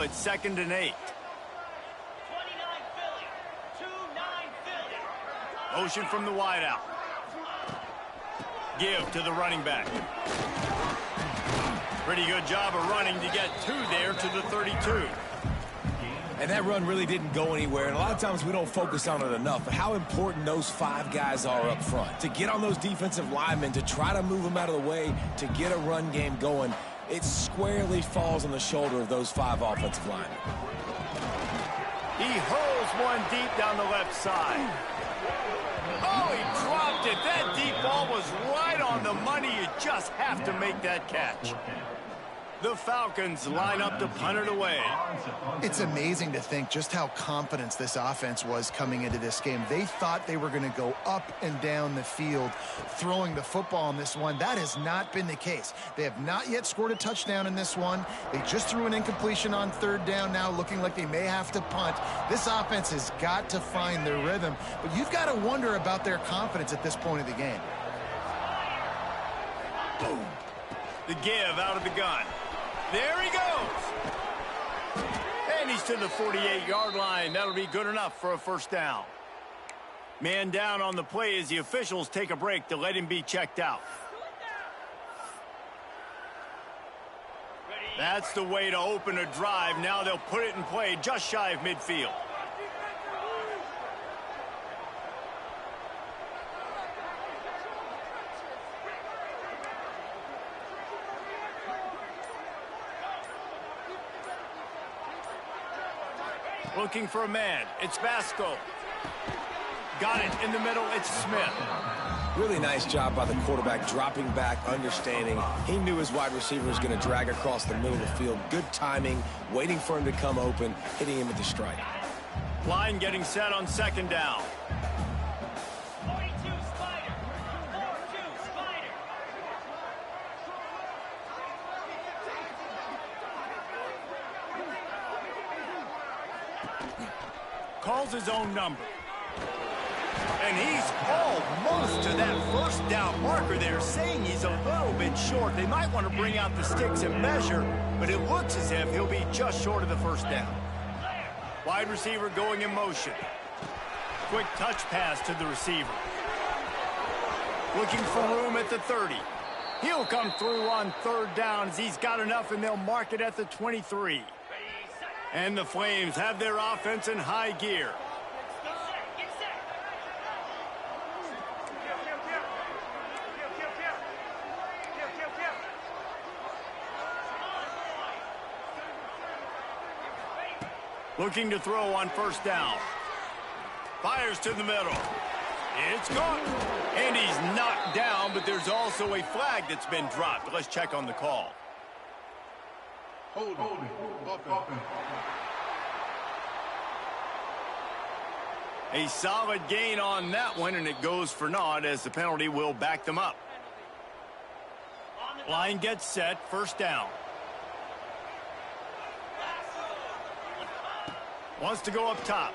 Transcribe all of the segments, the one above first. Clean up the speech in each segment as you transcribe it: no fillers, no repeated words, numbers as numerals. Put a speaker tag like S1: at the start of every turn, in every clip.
S1: It's 2nd and 8.
S2: 29 Philly. 2-9 Philly.
S1: Motion from the wideout. Give to the running back. Pretty good job of running to get 2 there to the 32.
S3: And that run really didn't go anywhere. And a lot of times we don't focus on it enough. But how important those 5 guys are up front. To get on those defensive linemen, to try to move them out of the way, to get a run game going, it squarely falls on the shoulder of those 5 offensive linemen.
S1: He hurls one deep down the left side. Oh, he dropped it. That deep ball was right on the money. You just have to make that catch. The Falcons line up to punt it away.
S4: It's amazing to think just how confident this offense was coming into this game. They thought they were going to go up and down the field throwing the football in this one. That has not been the case. They have not yet scored a touchdown in this one. They just threw an incompletion on 3rd down now, looking like they may have to punt. This offense has got to find their rhythm, but you've got to wonder about their confidence at this point of the game.
S1: Boom. The give out of the gun. There he goes. And he's to the 48-yard line. That'll be good enough for a 1st down. Man down on the play as the officials take a break to let him be checked out. That's the way to open a drive. Now they'll put it in play just shy of midfield. Looking for a man. It's Vasco. Got it in the middle. It's Smith.
S3: Really nice job by the quarterback, dropping back, understanding. He knew his wide receiver was going to drag across the middle of the field. Good timing, waiting for him to come open, hitting him with the strike.
S1: Line getting set on 2nd down.
S2: 42 Spider. 4-2 Spider.
S1: Calls his own number. And he's almost to that 1st down marker there, saying he's a little bit short. They might want to bring out the sticks and measure, but it looks as if he'll be just short of the 1st down. Wide receiver going in motion. Quick touch pass to the receiver. Looking for room at the 30. He'll come through on 3rd down as he's got enough, and they'll mark it at the 23. And the Flames have their offense in high gear. Looking to throw on 1st down. Fires to the middle. It's caught. And he's knocked down, but there's also a flag that's been dropped. Let's check on the call.
S5: Hold it.
S1: A solid gain on that one, and it goes for naught as the penalty will back them up. Line gets set, 1st down. Wants to go up top.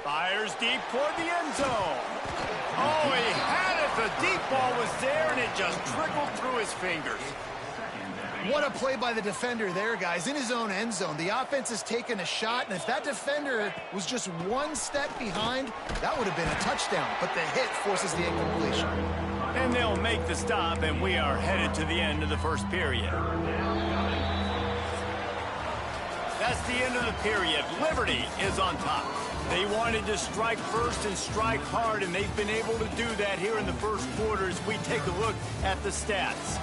S1: Fires deep toward the end zone. Oh, he had it. The deep ball was there, and it just trickled through his fingers.
S4: What a play by the defender there, guys. In his own end zone, the offense has taken a shot, and if that defender was just 1 step behind, that would have been a touchdown. But the hit forces the incompletion.
S1: And they'll make the stop, and we are headed to the end of the 1st period. That's the end of the period. Liberty is on top. They wanted to strike first and strike hard, and they've been able to do that here in the 1st quarter as we take a look at the stats.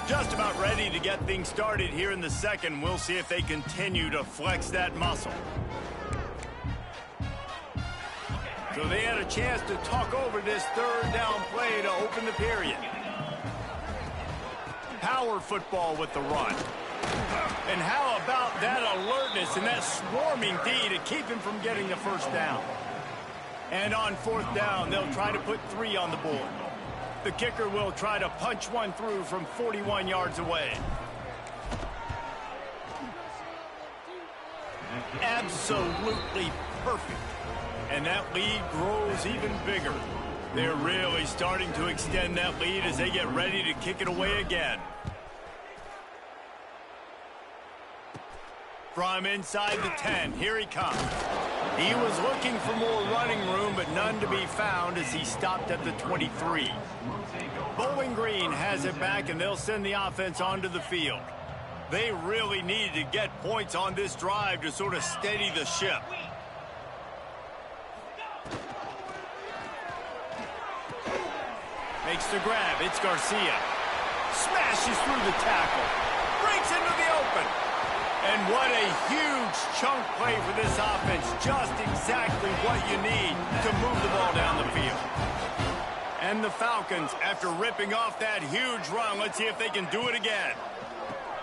S1: Just about ready to get things started here in the 2nd. We'll see if they continue to flex that muscle. So they had a chance to talk over this 3rd down play to open the period. Power football with the run. And how about that alertness and that swarming D to keep him from getting the 1st down? And on 4th down, they'll try to put 3 on the board. The kicker will try to punch one through from 41 yards away. Absolutely perfect. And that lead grows even bigger. They're really starting to extend that lead as they get ready to kick it away again. From inside the 10, here he comes. He was looking for more running room, but none to be found as he stopped at the 23. Bowling Green has it back, and they'll send the offense onto the field. They really needed to get points on this drive to sort of steady the ship. Makes the grab. It's Garcia. Smashes through the tackle. Breaks into the open. And what a huge chunk play for this offense. Just exactly what you need to move the ball down the field. And the Falcons, after ripping off that huge run, let's see if they can do it again.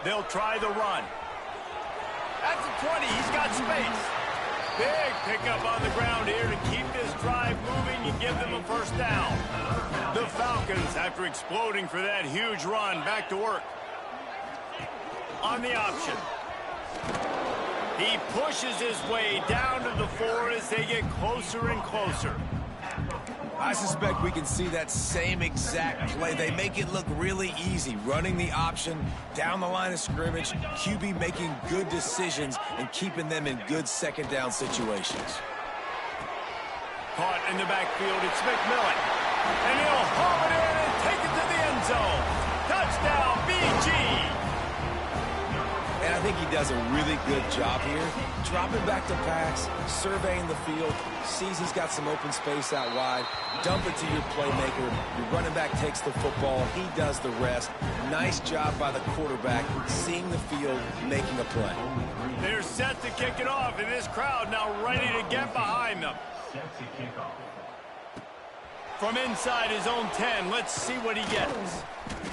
S1: They'll try the run. At the 20, he's got space. Big pickup on the ground here to keep this drive moving and give them a first down. The Falcons, after exploding for that huge run, back to work. On the option. He pushes his way down to the 4 as they get closer and closer.
S3: I suspect we can see that same exact play. They make it look really easy, running the option down the line of scrimmage, QB making good decisions and keeping them in good second down situations.
S1: Caught in the backfield, it's McMillan. And he'll haul it in and take it to the end zone. Touchdown, BG!
S3: And I think he does a really good job here, dropping back to pass, surveying the field, sees he's got some open space out wide, dump it to your playmaker, your running back takes the football, he does the rest. Nice job by the quarterback, seeing the field, making a play.
S1: They're set to kick it off, and this crowd now ready to get behind them. From inside his own 10, let's see what he gets.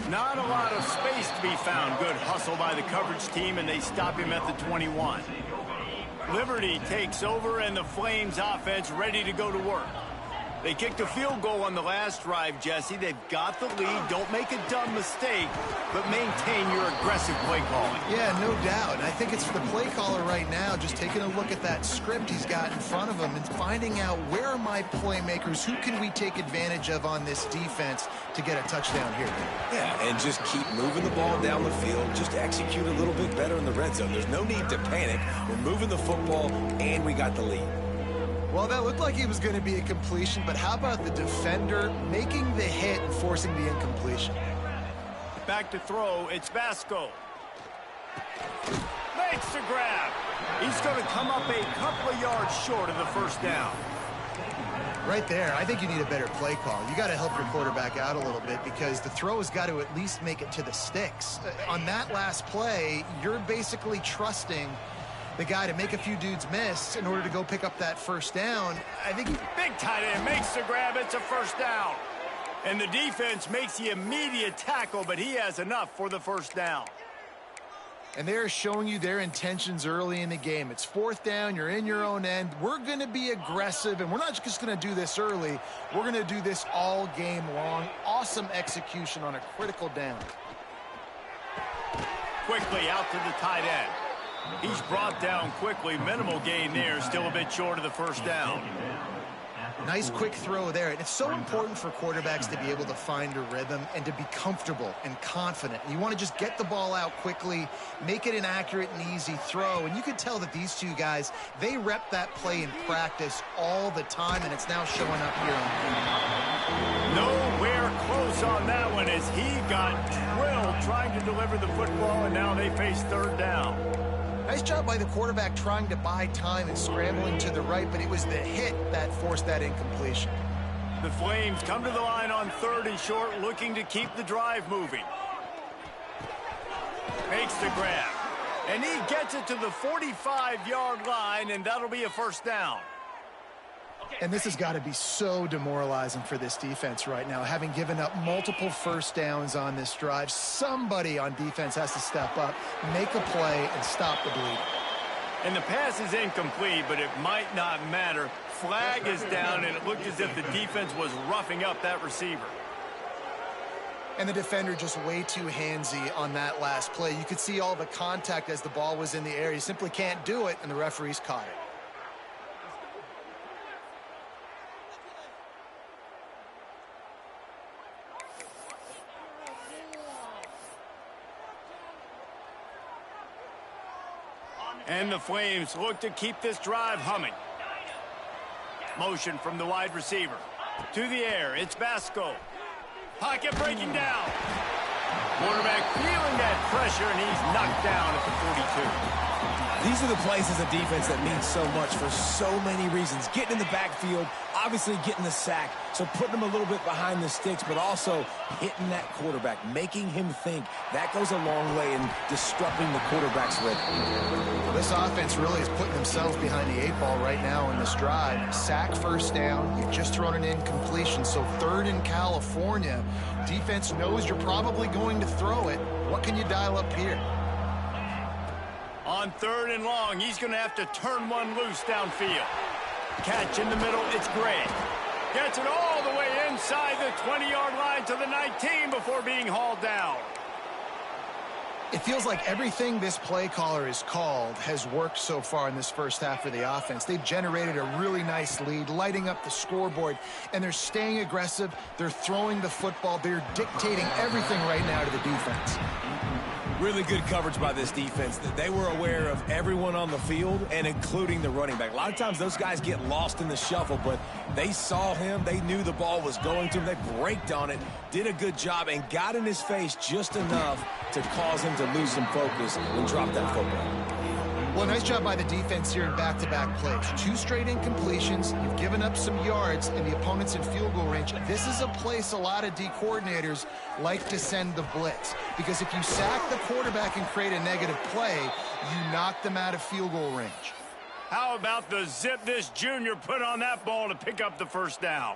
S1: Not a lot of space to be found. Good hustle by the coverage team, and they stop him at the 21. Liberty takes over, and the Flames offense ready to go to work. They kicked a field goal on the last drive, Jesse. They've got the lead. Don't make a dumb mistake, but maintain your aggressive play calling.
S4: Yeah, no doubt. And I think it's for the play caller right now, just taking a look at that script he's got in front of him and finding out where are my playmakers, who can we take advantage of on this defense to get a touchdown here.
S3: Yeah, and just keep moving the ball down the field. Just execute a little bit better in the red zone. There's no need to panic. We're moving the football, and we got the lead.
S4: Well, that looked like he was going to be a completion, but how about the defender making the hit and forcing the incompletion?
S1: Back to throw, it's Vasco. Makes the grab. He's going to come up a couple of yards short of the first down.
S4: Right there, I think you need a better play call. You got to help your quarterback out a little bit because the throw has got to at least make it to the sticks. On that last play, you're basically trusting the guy to make a few dudes miss in order to go pick up that first down. I think
S1: big tight end makes the grab. It's a first down. And the defense makes the immediate tackle, but he has enough for the first down.
S4: And they're showing you their intentions early in the game. It's fourth down. You're in your own end. We're going to be aggressive, and we're not just going to do this early. We're going to do this all game long. Awesome execution on a critical down.
S1: Quickly out to the tight end. He's brought down quickly. Minimal gain there. Still a bit short of the first down.
S4: Nice quick throw there. And it's so important for quarterbacks to be able to find a rhythm and to be comfortable and confident. You want to just get the ball out quickly, make it an accurate and easy throw. And you can tell that these two guys, they rep that play in practice all the time, and it's now showing up here on film.
S1: Nowhere close on that one as he got drilled trying to deliver the football, and now they face third down.
S4: Nice job by the quarterback trying to buy time and scrambling to the right, but it was the hit that forced that incompletion.
S1: The Flames come to the line on third and short, looking to keep the drive moving. Makes the grab. And he gets it to the 45-yard line, and that'll be a first down.
S4: And this has got to be so demoralizing for this defense right now. Having given up multiple first downs on this drive, somebody on defense has to step up, make a play, and stop the bleeding.
S1: And the pass is incomplete, but it might not matter. Flag is down, and it looked as if the defense was roughing up that receiver.
S4: And the defender just way too handsy on that last play. You could see all the contact as the ball was in the air. You simply can't do it, and the referees caught it.
S1: And the Flames look to keep this drive humming. Motion from the wide receiver. To the air, it's Basco. Pocket breaking down. Quarterback feeling that pressure, and he's knocked down at the 42.
S3: These are the plays as a defense that mean so much for so many reasons. Getting in the backfield, obviously getting the sack, so putting him a little bit behind the sticks, but also hitting that quarterback, making him think. That goes a long way in disrupting the quarterback's rhythm.
S4: Well, this offense really is putting themselves behind the 8 ball right now in this drive. Sack, first down. You've just thrown an incompletion, so third in California. Defense knows you're probably going to throw it. What can you dial up here?
S1: On 3rd and long, he's going to have to turn one loose downfield. Catch in the middle, it's Gray. Gets it all the way inside the 20-yard line to the 19 before being hauled down.
S4: It feels like everything this play caller has called has worked so far in this first half of the offense. They've generated a really nice lead, lighting up the scoreboard, and they're staying aggressive. They're throwing the football. They're dictating everything right now to the defense.
S3: Really good coverage by this defense. They were aware of everyone on the field, and including the running back. A lot of times those guys get lost in the shuffle, but they saw him. They knew the ball was going to him. They braked on it, did a good job, and got in his face just enough to cause him to lose some focus and drop that football.
S4: Well, nice job by the defense here in back-to-back plays. 2 straight incompletions. You've given up some yards, and the opponent's in field goal range. This is a place a lot of D coordinators like to send the blitz, because if you sack the quarterback and create a negative play, you knock them out of field goal range.
S1: How about the zip this junior put on that ball to pick up the first down?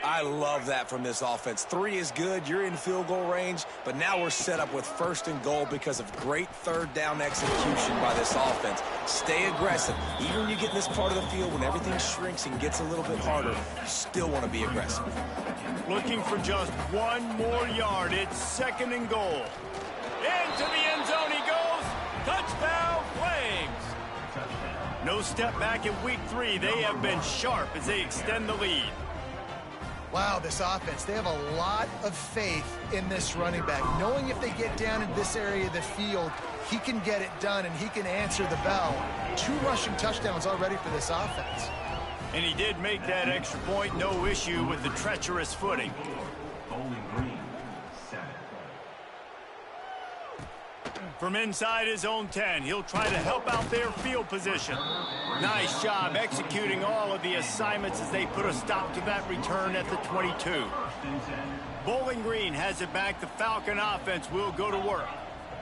S3: I love that from this offense. 3 is good. You're in field goal range, but now we're set up with 1st and goal because of great 3rd down execution by this offense. Stay aggressive. Even when you get in this part of the field, when everything shrinks and gets a little bit harder, you still want to be aggressive.
S1: Looking for just 1 more yard. It's 2nd and goal. Into the end zone he goes. Touchdown, Flames. No step back in week 3. They have been sharp as they extend the lead.
S4: Wow, this offense, they have a lot of faith in this running back, knowing if they get down in this area of the field, he can get it done and he can answer the bell. 2 rushing touchdowns already for this offense.
S1: And he did make that extra point, no issue with the treacherous footing. From inside his own 10, he'll try to help out their field position. Nice job executing all of the assignments as they put a stop to that return at the 22. Bowling Green has it back. The Falcon offense will go to work.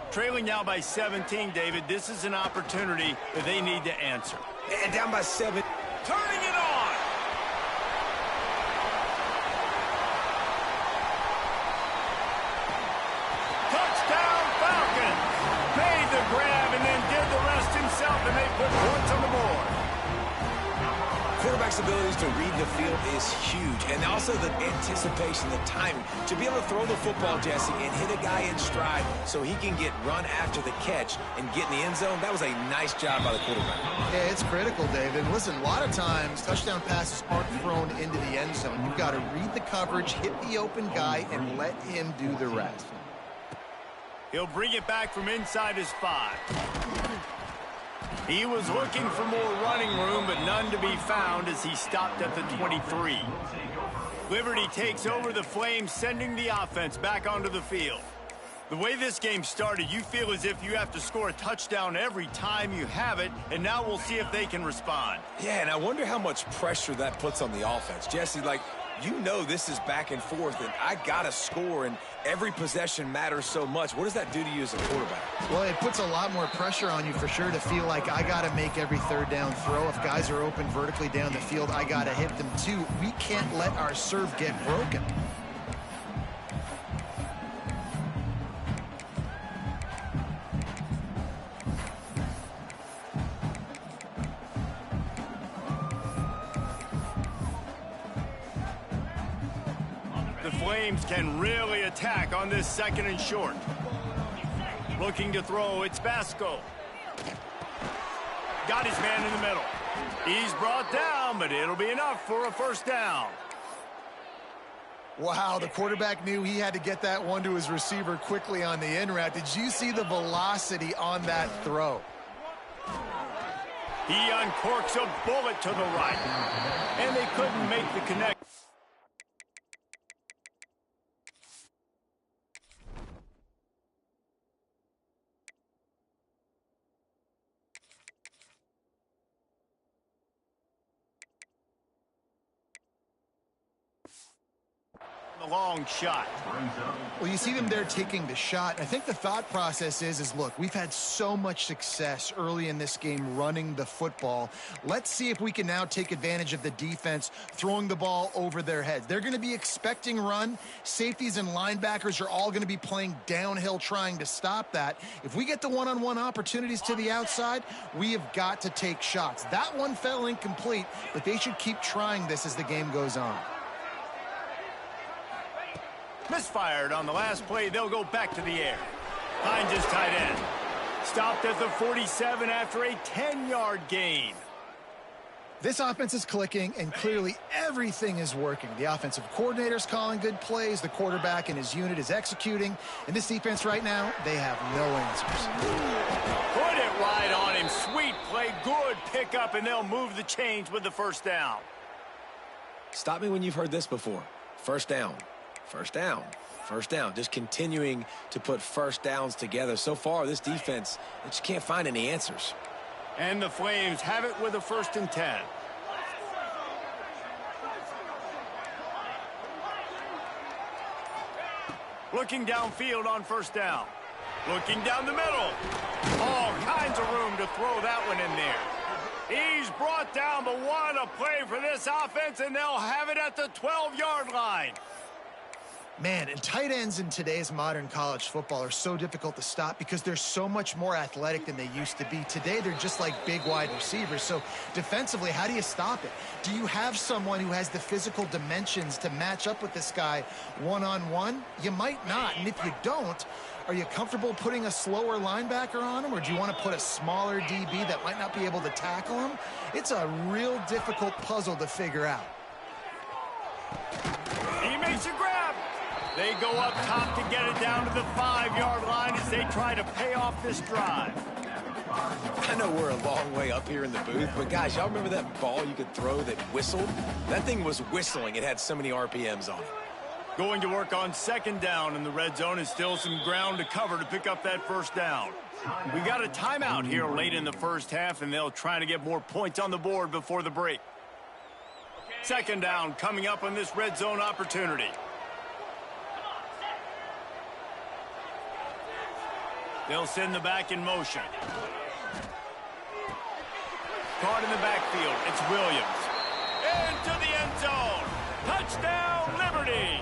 S1: Trailing now by 17, David. This is an opportunity that they need to answer.
S3: And down by 7.
S1: Turning it on. Touchdown, Falcons. Made the grab and then did the rest himself, and they put points on the board.
S3: Quarterback's abilities to read the field is huge, and also the anticipation, the timing. To be able to throw the football, Jesse, and hit a guy in stride so he can get run after the catch and get in the end zone, that was a nice job by the quarterback.
S4: Yeah, it's critical, David. Listen, a lot of times touchdown passes aren't thrown into the end zone. You've got to read the coverage, hit the open guy, and let him do the rest.
S1: He'll bring it back from inside his 5. He was looking for more running room, but none to be found as he stopped at the 23. Liberty takes over the Flames, sending the offense back onto the field. The way this game started, you feel as if you have to score a touchdown every time you have it, and now we'll see if they can respond.
S3: Yeah, and I wonder how much pressure that puts on the offense. Jesse, like, you know this is back and forth, and I got to score, and every possession matters so much. What does that do to you as a quarterback?
S4: Well, it puts a lot more pressure on you for sure to feel like I got to make every 3rd down throw. If guys are open vertically down the field, I got to hit them too. We can't let our serve get broken.
S1: Flames can really attack on this 2nd and short. Looking to throw, it's Basco. Got his man in the middle. He's brought down, but it'll be enough for a 1st down.
S4: Wow, the quarterback knew he had to get that one to his receiver quickly on the in route. Did you see the velocity on that throw?
S1: He uncorks a bullet to the right. And they couldn't make the connection. The long shot.
S4: Well, you see them there taking the shot. I think the thought process is look, we've had so much success early in this game running the football. Let's see if we can now take advantage of the defense throwing the ball over their heads. They're going to be expecting run. Safeties and linebackers are all going to be playing downhill trying to stop that. If we get the one-on-one opportunities to the outside, we have got to take shots. That one fell incomplete, but they should keep trying this as the game goes on.
S1: Misfired on the last play. They'll go back to the air. Finds his tight end. Stopped at the 47 after a 10-yard gain.
S4: This offense is clicking, and clearly everything is working. The offensive coordinator's calling good plays. The quarterback and his unit is executing. And this defense right now, they have no answers.
S1: Put it right on him. Sweet play. Good pickup, and they'll move the chains with the first down.
S3: Stop me when you've heard this before. First down. First down, first down, just continuing to put first downs together. So far, this defense, they just can't find any answers.
S1: And the Flames have it with a 1st and 10. Looking downfield on first down. Looking down the middle. All kinds of room to throw that one in there. He's brought down, but what a play for this offense, and they'll have it at the 12-yard line.
S4: Man, and tight ends in today's modern college football are so difficult to stop because they're so much more athletic than they used to be. Today, they're just like big wide receivers. So defensively, how do you stop it? Do you have someone who has the physical dimensions to match up with this guy one-on-one? You might not. And if you don't, are you comfortable putting a slower linebacker on him, or do you want to put a smaller DB that might not be able to tackle him? It's a real difficult puzzle to figure out.
S1: He makes a grab. They go up top to get it down to the 5-yard line as they try to pay off this drive.
S3: I know we're a long way up here in the booth, but guys, y'all remember that ball you could throw that whistled? That thing was whistling. It had so many RPMs on it.
S1: Going to work on 2nd down in the red zone, and still some ground to cover to pick up that first down. We got a timeout here late in the first half, and they'll try to get more points on the board before the break. 2nd down coming up on this red zone opportunity. They'll send the back in motion. Caught in the backfield. It's Williams. Into the end zone. Touchdown, Liberty.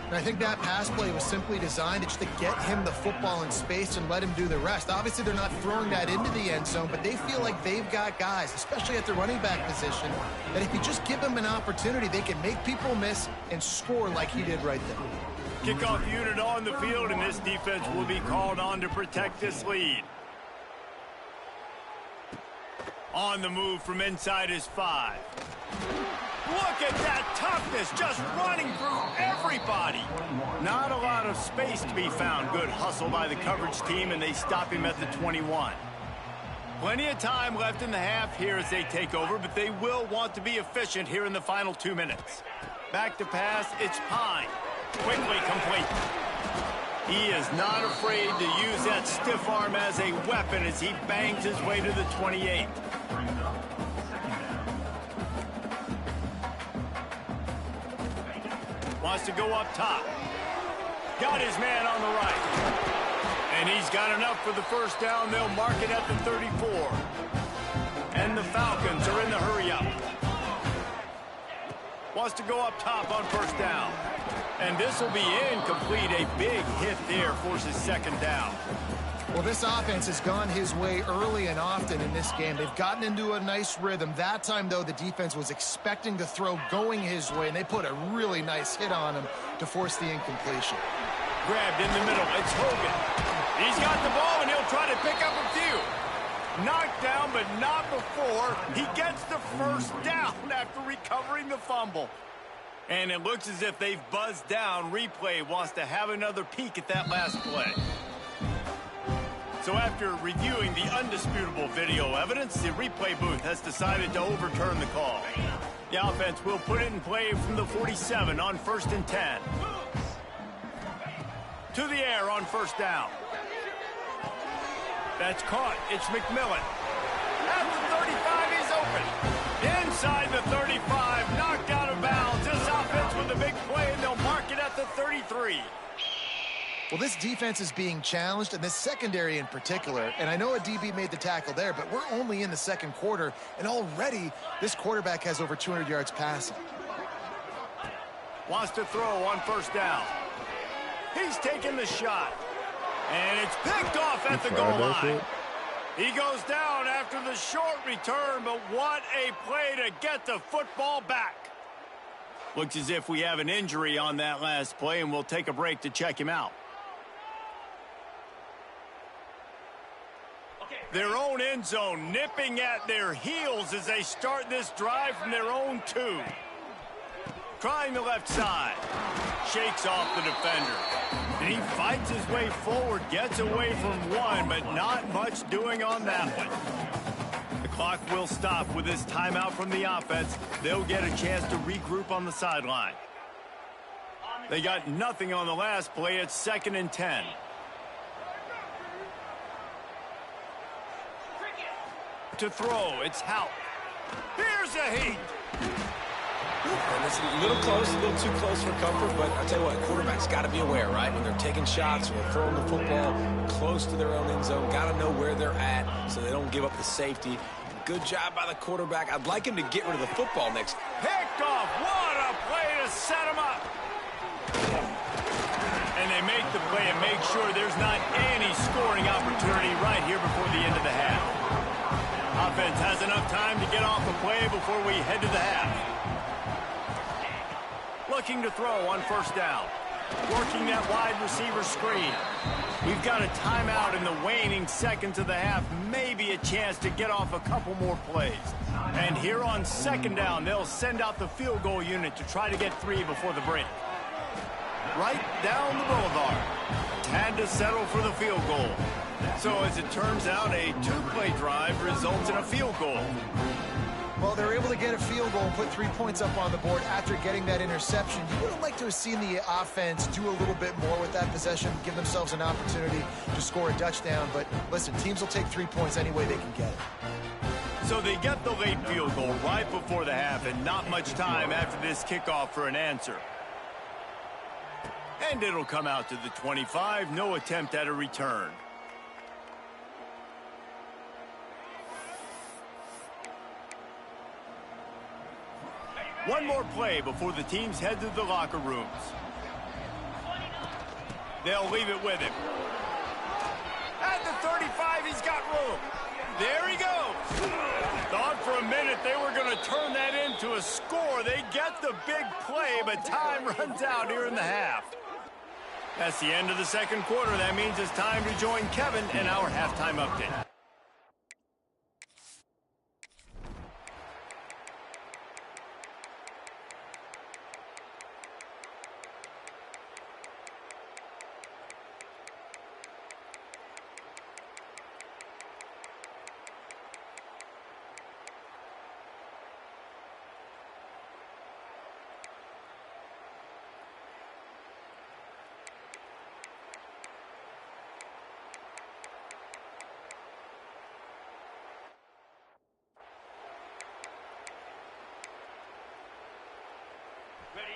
S4: And I think that pass play was simply designed just to get him the football in space and let him do the rest. Obviously, they're not throwing that into the end zone, but they feel like they've got guys, especially at the running back position, that if you just give them an opportunity, they can make people miss and score like he did right there.
S1: Kickoff unit on the field, and this defense will be called on to protect this lead. On the move from inside his 5. Look at that toughness, just running through everybody. Not a lot of space to be found. Good hustle by the coverage team, and they stop him at the 21. Plenty of time left in the half here as they take over, but they will want to be efficient here in the final 2 minutes. Back to pass, it's Pine. Quickly complete. He is not afraid to use that stiff arm as a weapon as he bangs his way to the 28. Wants to go up top. Got his man on the right. And he's got enough for the first down. They'll mark it at the 34. And the Falcons are in the hurry-up. Wants to go up top on first down. And this will be incomplete. A big hit there forces 2nd down.
S4: Well, this offense has gone his way early and often in this game. They've gotten into a nice rhythm. That time, though, the defense was expecting the throw going his way, and they put a really nice hit on him to force the incompletion.
S1: Grabbed in the middle. It's Hogan. He's got the ball, and he'll try to pick up a few. Knocked down, but not before. He gets the first down after recovering the fumble. And it looks as if they've buzzed down. Replay wants to have another peek at that last play. So after reviewing the undisputable video evidence, the replay booth has decided to overturn the call. The offense will put it in play from the 47 on 1st and 10. To the air on 1st down. That's caught. It's McMillan. At the 35, he's open. Inside the 35, knocked out of bounds. This offense with a big play, and they'll mark it at the 33.
S4: Well, this defense is being challenged, and this secondary in particular, and I know a DB made the tackle there, but we're only in the second quarter, and already this quarterback has over 200 yards passing.
S1: Wants to throw on 1st down. He's taking the shot, and it's picked off at the goal line. He goes down after the short return, but what a play to get the football back. Looks as if we have an injury on that last play, and we'll take a break to check him out. Their own end zone nipping at their heels as they start this drive from their own 2. Trying the left side. Shakes off the defender. And he fights his way forward, gets away from 1, but not much doing on that one. The clock will stop with this timeout from the offense. They'll get a chance to regroup on the sideline. They got nothing on the last play. It's 2nd and 10. To throw, it's Hout. Here's a heat.
S3: And it's a little close, a little too close for comfort, but I'll tell you what, quarterbacks got to be aware, right? When they're taking shots, when they're throwing the football close to their own end zone, got to know where they're at so they don't give up the safety. Good job by the quarterback. I'd like him to get rid of the football next.
S1: Picked off. What a play to set him up. And they make the play and make sure there's not any scoring opportunity right here before the end of the half. Offense has enough time to get off the play before we head to the half. Looking to throw on 1st down. Working that wide receiver screen. We've got a timeout in the waning seconds of the half. Maybe a chance to get off a couple more plays. And here on 2nd down, they'll send out the field goal unit to try to get 3 before the break. Right down the boulevard. Had to settle for the field goal. So as it turns out, a 2-play drive results in a field goal.
S4: Well, they're able to get a field goal and put 3 points up on the board after getting that interception. You would have liked to have seen the offense do a little bit more with that possession, give themselves an opportunity to score a touchdown. But listen, teams will take 3 points any way they can get it.
S1: So they get the late field goal right before the half, and not much time after this kickoff for an answer. And it'll come out to the 25. No attempt at a return. One more play before the teams head to the locker rooms. They'll leave it with him. At the 35, he's got room. There he goes. Thought for a minute they were going to turn that into a score. They get the big play, but time runs out here in the half. That's the end of the second quarter. That means it's time to join Kevin in our halftime update.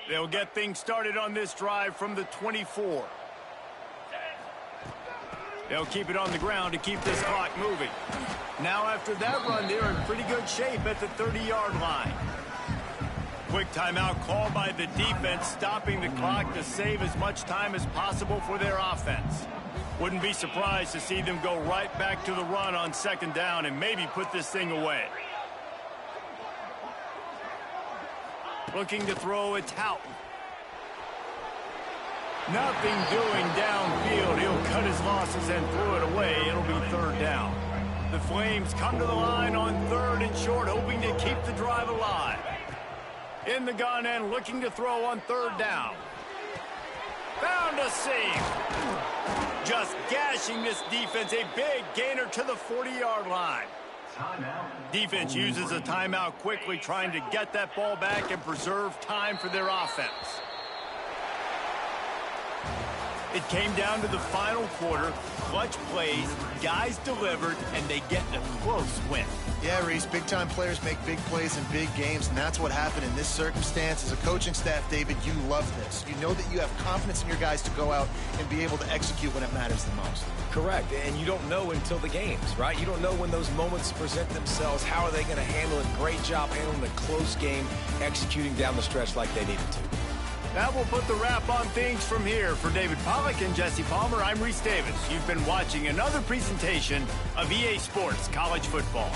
S1: They'll get things started on this drive from the 24. They'll keep it on the ground to keep this clock moving. Now after that run, they're in pretty good shape at the 30-yard line. Quick timeout called by the defense, stopping the clock to save as much time as possible for their offense. Wouldn't be surprised to see them go right back to the run on 2nd down and maybe put this thing away. Looking to throw, it's Hout. Nothing doing downfield. He'll cut his losses and throw it away. It'll be 3rd down. The Flames come to the line on 3rd and short, hoping to keep the drive alive. In the gun and looking to throw on 3rd down. Found a seam. Just just gashing this defense. A big gainer to the 40-yard line. Defense uses a timeout quickly, trying to get that ball back and preserve time for their offense. It came down to the final quarter. Clutch plays, guys delivered, and they get a close win.
S4: Yeah, Reese, big-time players make big plays in big games, and that's what happened in this circumstance. As a coaching staff, David, you love this. You know that you have confidence in your guys to go out and be able to execute when it matters the most.
S3: Correct, and you don't know until the games, right? You don't know when those moments present themselves. How are they going to handle it? Great job handling a close game, executing down the stretch like they needed to.
S1: That will put the wrap on things from here. For David Pollack and Jesse Palmer, I'm Reese Davis. You've been watching another presentation of EA Sports College Football.